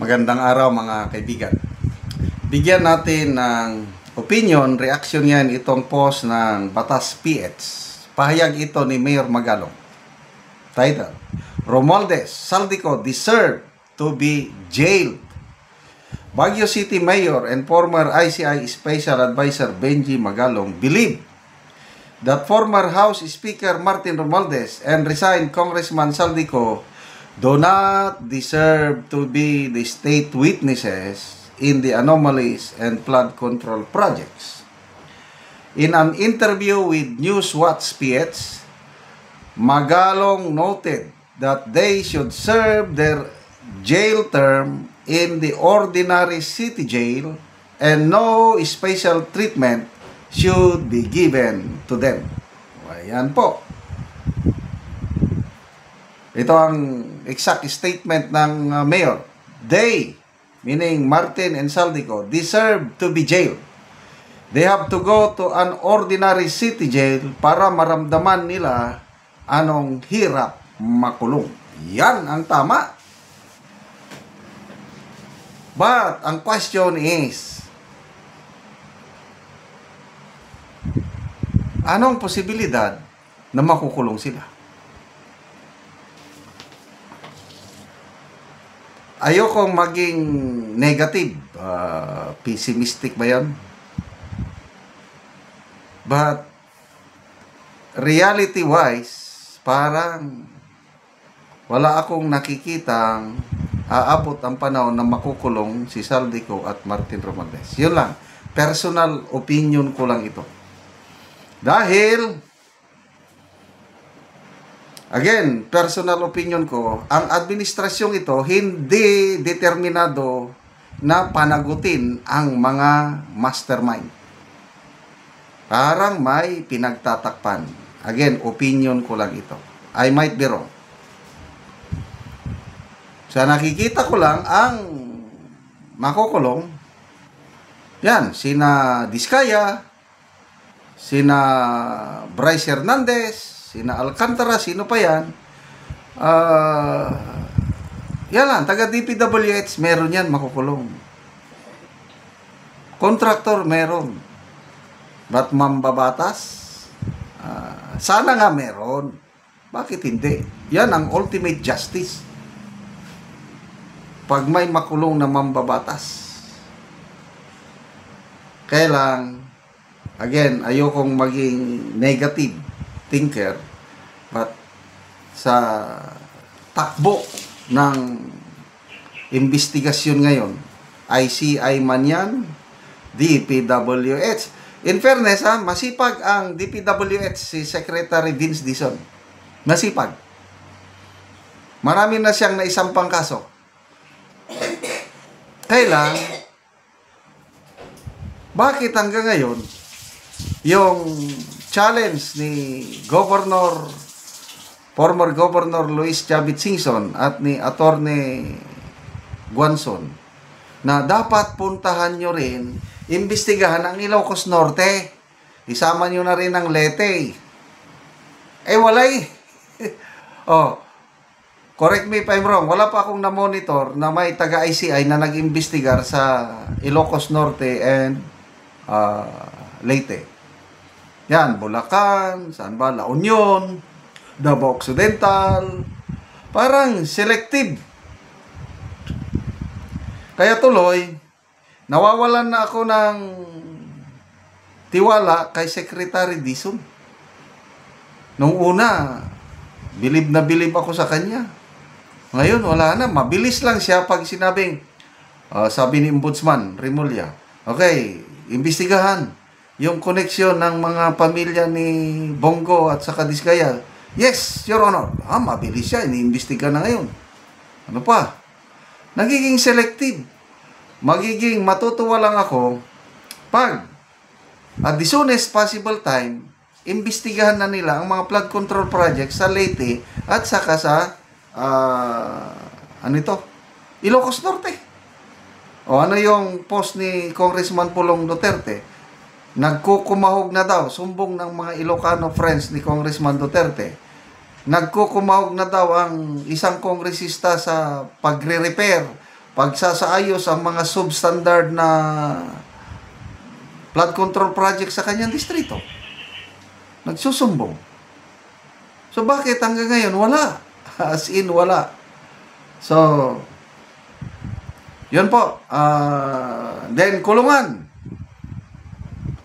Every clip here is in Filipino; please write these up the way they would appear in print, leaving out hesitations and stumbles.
Magandang araw mga kaibigan. Bigyan natin ng opinion, reaction yan itong post ng Batas PH. Pahayag ito ni Mayor Magalong. Title: Romualdez Saldico deserve to be jailed. Baguio City Mayor and former ICI Special Advisor Benji Magalong believe that former House Speaker Martin Romualdez and resigned Congressman Saldico do not deserve to be the state witnesses in the anomalies and flood control projects. In an interview with Newswatch PH, Magalong noted that they should serve their jail term in the ordinary city jail and no special treatment should be given to them. Ayan po. Ito ang exact statement ng mayor. They, meaning Martin and Saldico, deserve to be jailed. They have to go to an ordinary city jail para maramdaman nila anong hirap makulong. Yan ang tama. But ang question is, anong posibilidad na makukulong sila? Ayokong maging negative, pessimistic ba yan? But reality-wise, parang wala akong nakikitang aabot ang panahon na makukulong si Saldico at Martin Romualdez. Yun lang. Personal opinion ko lang ito. Dahil again, personal opinion ko, ang administrasyong ito hindi determinado na panagutin ang mga mastermind. Parang may pinagtatakpan. Again, opinion ko lang ito. I might be wrong. Sa nakikita ko lang, ang makukulong, yan, sina Diskaya, sina Bryce Hernandez, sina Alcantara, sino pa yan? Yan lang, taga DPWH, meron yan, makukulong. Contractor, meron. But mambabatas? Sana nga meron. Bakit hindi? Yan ang ultimate justice. Pag may makulong na mambabatas. Kaya lang, again, ayokong maging negative thinker, but sa takbo ng investigasyon ngayon, ICI man yan, DPWH. In fairness, masipag ang DPWH, si Secretary Vince Dizon. Masipag. Marami na siyang naisampang kaso. Kailan, bakit hanggang ngayon, yung challenge ni former Governor Luis Chavit Singson at ni Attorney Guanzon na dapat puntahan nyo rin, imbestigahan ang Ilocos Norte. Isama nyo na rin ang Leyte. Walay. Correct me if I'm wrong. Wala pa akong na-monitor na may taga-ICI na nag-imbestigar sa Ilocos Norte and Leyte. Yan, Bulacan, saan ba? La Union, Davao Occidental. Parang selective. Kaya tuloy, nawawalan na ako ng tiwala kay Secretary Dizon. Nung una, bilib na bilib ako sa kanya. Ngayon, wala na. Mabilis lang siya pag sinabing, sabi ni Ombudsman Remulla, okay, imbestigahan yung koneksyon ng mga pamilya ni Bongo at saka Diskaya. Yes, Your Honor. Mabilis siya. Iniimbestiga na ngayon. Ano pa? Nagiging selective. Magiging matutuwa lang ako pag at the soonest possible time, imbestigahan na nila ang mga flood control projects sa Leyte at saka sa Ilocos Norte. Ano yung post ni Congressman Pulong Duterte? Nagkukumahog na daw, sumbong ng mga Ilocano friends ni Congressman Duterte. Nagkukumahog na daw ang isang kongresista sa pagre-repair pagsasaayos ang mga substandard na flood control project sa kanyang distrito. Nagsusumbong. So bakit hanggang ngayon wala? As in wala. So yun po. Then kulungan.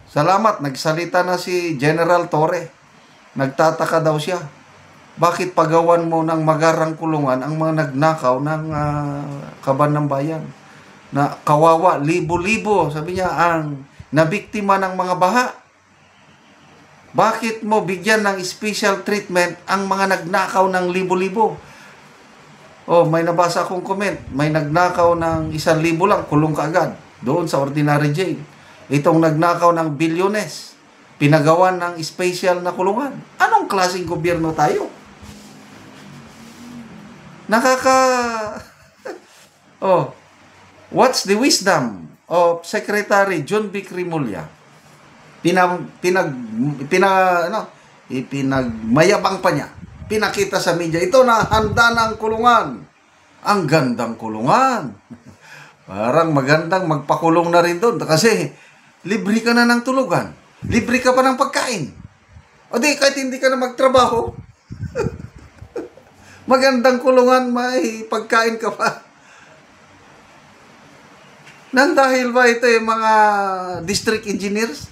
Salamat, nagsalita na si General Torre. Nagtataka daw siya. Bakit pagawan mo ng magarang kulungan ang mga nagnakaw ng kaban ng bayan? Na kawawa, libo-libo, sabi niya, ang nabiktima ng mga baha. Bakit mo bigyan ng special treatment ang mga nagnakaw ng libo-libo? Oh, may nabasa akong comment. May nagnakaw ng 1,000 lang, kulong ka agad. Doon sa ordinary jail. Itong nagnakaw ng bilyones, pinagawan ng special na kulungan. Anong klaseng gobyerno tayo? Oh, what's the wisdom of Secretary John B. Cremulya? Ipinagmayabang pa niya. Pinakita sa media, ito na, handa ng kulungan. Ang gandang kulungan. Parang magandang magpakulong na rin doon. Kasi, libre ka na ng tulugan. Libre ka pa ng pagkain. O di, kahit hindi ka na magtrabaho, magandang kulungan, may pagkain ka pa. Nang dahil ba ito yung mga district engineers?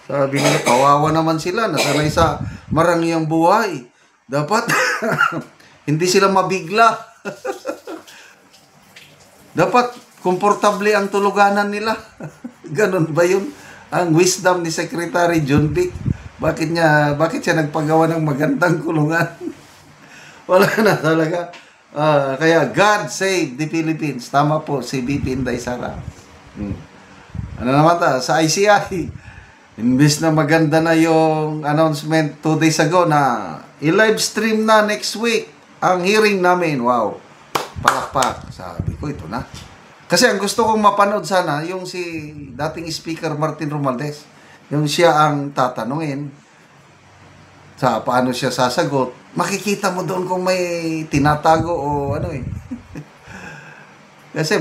Sabi nila, kawawa naman sila, nasanay sa marangyang buhay. Dapat, hindi sila mabigla. Dapat, komportable ang tuluganan nila. Ganon ba yun? Ang wisdom ni Secretary John Vic? Bakit siya nagpagawa ng magandang kulungan? Wala na talaga. Kaya, God save the Philippines. Tama po, si BP Inday Sara. Ano naman sa ICI, imbes na maganda na yung announcement 2 days ago na i-live stream na next week ang hearing namin. Wow, palakpak. Sabi ko, ito na. Kasi ang gusto kong mapanood sana, yung si dating Speaker Martin Romualdez. Yung siya ang tatanungin sa paano siya sasagot. Makikita mo doon kung may tinatago o ano eh. Kasi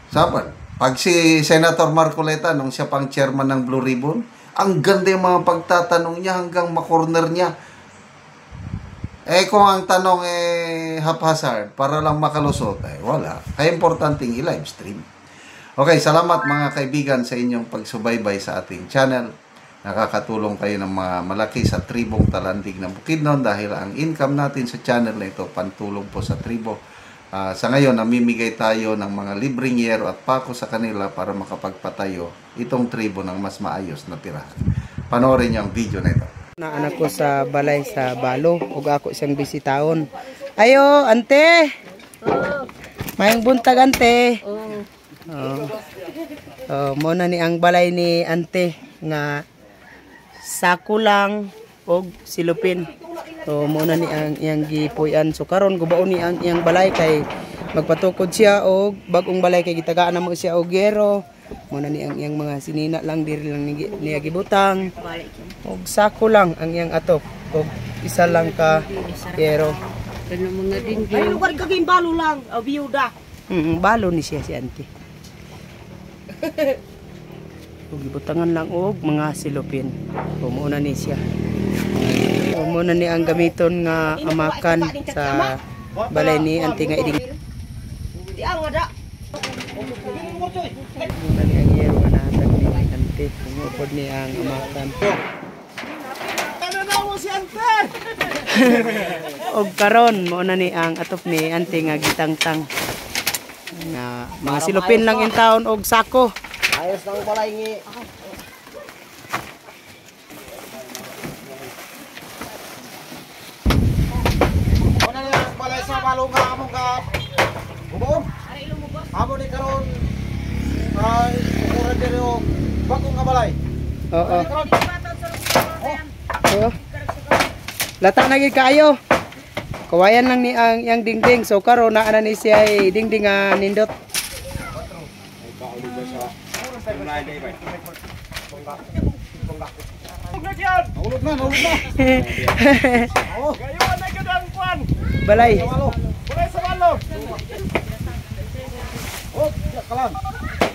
saban, pag si Senator Marcoleta, nung siya pang chairman ng Blue Ribbon, ang ganda yung mga pagtatanong niya hanggang makorner niya. Kung ang tanong haphazard, para lang makalusot, wala. Kaya importanteng i-live stream. Okay, salamat mga kaibigan sa inyong pagsubaybay sa ating channel. Nakakatulong kayo ng mga malaki sa tribong Talandig ng Bukidnon dahil ang income natin sa channel na ito pantulong po sa tribo. Sa ngayon, namimigay tayo ng mga libreng yero at pako sa kanila para makapagpatayo itong tribo ng mas maayos na tirahan. Panoorin niyo ang video na ito. Na anak ko sa balay sa Balo ug ako isang bisitaon. Ayo, ante. Mayong buntag ante. Mo na ni ang balay ni ante nga sako lang og silupin. Mo na ni ang iyang gipuy-an. So karon gubaon ni ang iyang balay kay magpatukod siya og bag-ong balay kay gitagaan na mo siya og gero. Muna ni ang iyang mga sinina lang diri lang niya gibutang og sako lang ang iyang atok og isa lang ka pero Kano mga din ay lugar kaging balo lang biyuda balo ni siya si auntie og gibutangan lang og mga silupin muna ni siya muna ni ang gamiton nga amakan sa balay ni auntie nga iding di ang ada muna ni ang yero nga nahatag ni auntie umupod ni ang amakan si ante og karon mo na ni ang atop ni auntie nga gitangtang nga mga silupin lang in taon og sako ayos nang balay ngi ona ni balay sa balong ka among ka bubuon amo ni karon ay ukuran diri og bagong nga balay oo lata na gid kaayo. Kawayan lang ni ang yang dingding. So karon na ana ni siya ay dingding nga nindot. Ulod na. Oh, gayon na gid ang kwan. Balay. Balay sa balo. lang.